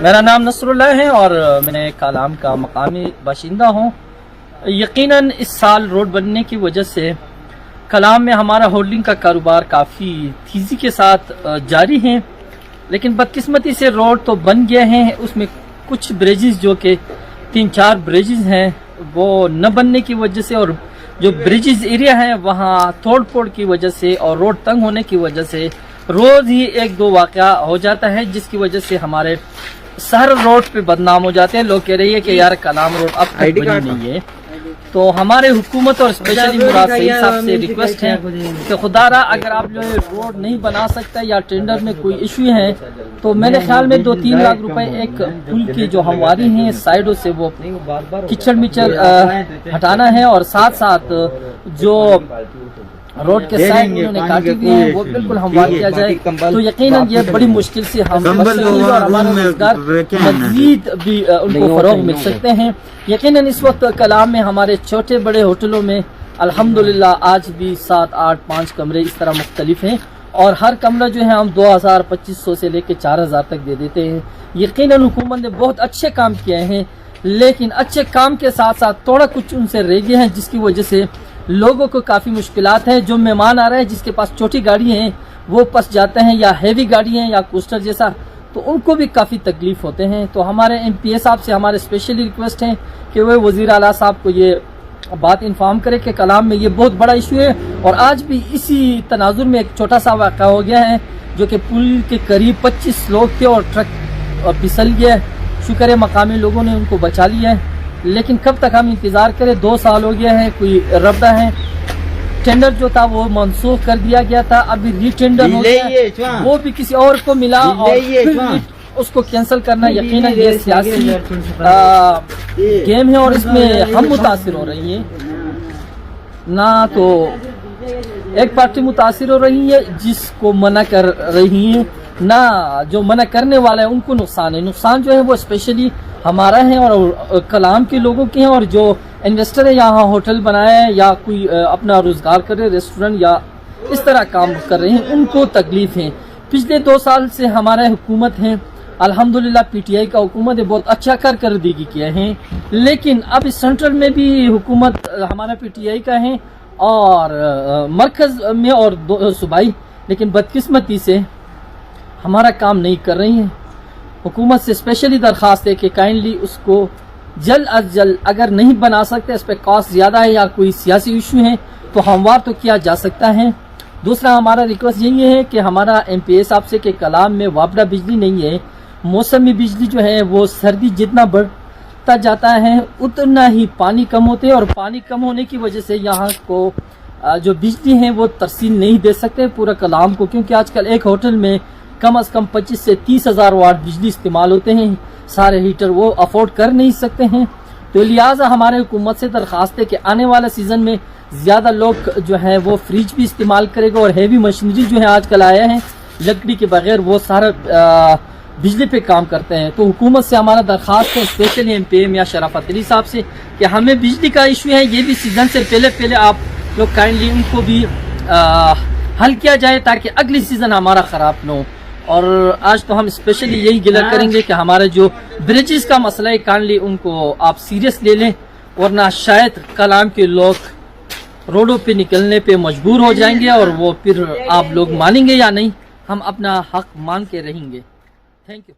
میرا نام نصراللہ ہے اور میں کالام کا مقامی باشندہ ہوں۔ یقیناً اس سال روڈ بننے کی وجہ سے کلام میں ہمارا ہولڈنگ کا کاروبار کافی تیزی کے ساتھ جاری ہے، لیکن بدقسمتی سے روڈ تو بن گئے ہیں، اس میں کچھ بریجز جو کہ 3-4 بریجز ہیں وہ نہ بننے کی وجہ سے، اور جو بریجز ایریا ہے وہاں توڑ پھوڑ کی وجہ سے اور روڈ تنگ ہونے کی وجہ سے روز ہی 1-2 واقعہ ہو جاتا ہے، جس کی وجہ سے ہمارے سر روڈ پہ بدنام ہو جاتے ہیں۔ لوگ کہہ رہی ہے کہ یار کلام روڈ اب تک بنی نہیں ہے، تو ہمارے حکومت اور اسپیشلی مراد سعید صاحب سے ریکویسٹ ہے کہ خدا را اگر آپ جو روڈ نہیں بنا سکتے یا ٹینڈر میں کوئی ایشو ہے تو میرے خیال میں 2-3 لاکھ روپے ایک پل کی جو ہمواری ہیں سائڈوں سے وہ کچڑ مچڑ ہٹانا ہے، اور ساتھ ساتھ جو روڈ کے سائڈ انہوں نے کاٹی ہوئی ہیں وہ بالکل ہموار کیا جائے، تو یقیناً یہ بڑی مشکل سے ہم اور ہمارا روزگار مزید بھی ان کو فروغ مل سکتے ہیں۔ یقیناً اس وقت کلام میں ہمارے چھوٹے بڑے ہوٹلوں میں الحمدللہ آج بھی 7-8-5 کمرے اس طرح مختلف ہیں، اور ہر کمرہ جو ہے ہم 2,000-2,500 سے لے کے 4,000 تک دے دیتے ہیں۔ یقیناً حکومت نے بہت اچھے کام کیے ہیں، لیکن اچھے کام کے ساتھ ساتھ تھوڑا کچھ ان سے رہ گئے ہیں، جس کی وجہ سے لوگوں کو کافی مشکلات ہیں۔ جو مہمان آ رہے ہیں جس کے پاس چھوٹی گاڑی ہیں وہ پس جاتے ہیں، یا ہیوی گاڑی ہیں یا کوسٹر جیسا، تو ان کو بھی کافی تکلیف ہوتے ہیں۔ تو ہمارے MP صاحب سے ہمارے اسپیشلی ریکویسٹ ہیں کہ وہ وزیر اعلیٰ صاحب کو یہ بات انفارم کرے کہ کلام میں یہ بہت بڑا ایشو ہے، اور آج بھی اسی تناظر میں ایک چھوٹا سا واقعہ ہو گیا ہے جو کہ پل کے قریب 25 لوگ تھے اور ٹرک پھسل گیا۔ شکر ہے مقامی لوگوں نے ان کو بچا لیا ہے، لیکن کب تک ہم انتظار کریں؟ 2 سال ہو گیا ہے، کوئی ربدہ ہے۔ ٹینڈر جو تھا وہ منسوخ کر دیا گیا تھا، ابھی ری ٹینڈر ہو گیا، وہ بھی کسی اور کو ملا اور پھر اس کو کینسل کرنا۔ یقیناً یہ سیاسی گیم ہے اور اس میں ہم متاثر ہو رہی ہیں، نہ تو ایک پارٹی متاثر ہو رہی ہے جس کو منع کر رہی ہیں، نہ جو منع کرنے والا ہے ان کو نقصان ہے۔ نقصان جو ہے وہ اسپیشلی ہمارا ہے اور کلام کے لوگوں کے ہیں، اور جو انویسٹر ہے یہاں ہوٹل بنائے یا کوئی اپنا روزگار کرے، ریسٹورنٹ یا اس طرح کام کر رہے ہیں، ان کو تکلیف ہے۔ پچھلے 2 سال سے ہمارے حکومت ہے الحمدللہ PTI کا حکومت ہے، بہت اچھا کارکردگی کیا ہے، لیکن اب اس سینٹرل میں بھی حکومت ہمارا PTI کا ہے اور مرکز میں اور صوبائی، لیکن بدقسمتی سے ہمارا کام نہیں کر رہی ہیں۔ حکومت سے اسپیشلی درخواست ہے کہ کائنڈلی اس کو جلد از جلد، اگر نہیں بنا سکتے، اس پہ کاسٹ زیادہ ہے یا کوئی سیاسی ایشو ہے تو ہموار تو کیا جا سکتا ہے۔ دوسرا ہمارا ریکویسٹ یہی ہے کہ ہمارا MP صاحب سے کہ کلام میں وابڈہ بجلی نہیں ہے، موسمی بجلی جو ہے وہ سردی جتنا بڑھتا جاتا ہے اتنا ہی پانی کم ہوتے ہیں، اور پانی کم ہونے کی وجہ سے یہاں کو جو بجلی ہیں وہ ترسیل نہیں دے سکتے پورا کلام کو، کیونکہ آج کل ایک ہوٹل میں کم از کم 25 سے 30 ہزار واٹ بجلی استعمال ہوتے ہیں، سارے ہیٹر وہ افورڈ کر نہیں سکتے ہیں۔ تو لہٰذا ہمارے حکومت سے درخواست ہے کہ آنے والا سیزن میں زیادہ لوگ جو ہے وہ فریج بھی استعمال کرے گا، اور ہیوی مشینری جو ہے آج کل آیا ہے لکڑی کے بغیر وہ سارا بجلی پہ کام کرتے ہیں۔ تو حکومت سے ہمارا درخواست ہے اسپیشلی MP یا شرافت علی صاحب سے کہ ہمیں بجلی کا ایشو ہے، یہ بھی سیزن سے پہلے آپ لوگ کائنڈلی ان کو بھی حل کیا جائے تاکہ اگلی سیزن ہمارا خراب نہ ہو۔ اور آج تو ہم اسپیشلی یہی گلہ کریں گے کہ ہمارے جو بریجز کا مسئلہ ہے کائنڈلی ان کو آپ سیریس لے لیں، ورنہ شاید کلام کے لوگ روڈوں پہ نکلنے پہ مجبور ہو جائیں گے، اور وہ پھر آپ لوگ مانیں گے یا نہیں، ہم اپنا حق مان کے رہیں گے۔ Thank you.